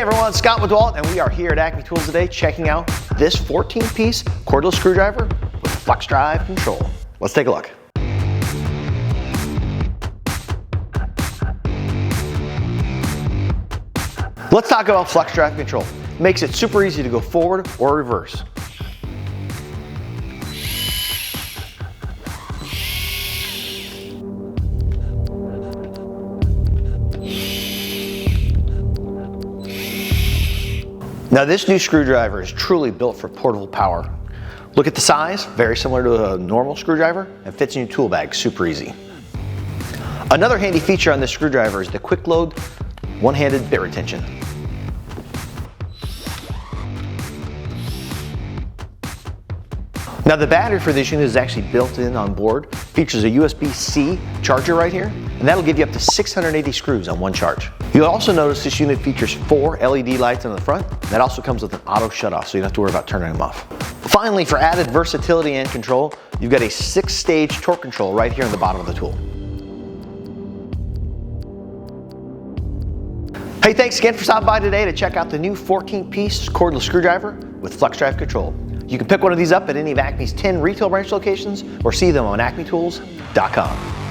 Hey everyone, Scott with DEWALT, and we are here at Acme Tools today checking out this 14-piece cordless screwdriver with FLEXDRIVE control. Let's take a look. Let's talk about FLEXDRIVE control. It makes it super easy to go forward or reverse. Now this new screwdriver is truly built for portable power. Look at the size, very similar to a normal screwdriver, and fits in your tool bag super easy. Another handy feature on this screwdriver is the quick load one-handed bit retention. Now the battery for this unit is actually built in on board. Features a USB-C charger right here, and that'll give you up to 680 screws on one charge. You'll also notice this unit features 4 LED lights on the front. That also comes with an auto shut-off, so you don't have to worry about turning them off. Finally, for added versatility and control, you've got a 6-stage torque control right here on the bottom of the tool. Hey, thanks again for stopping by today to check out the new 14-piece cordless screwdriver with FLEXDRIVE control. You can pick one of these up at any of Acme's 10 retail branch locations or see them on acmetools.com.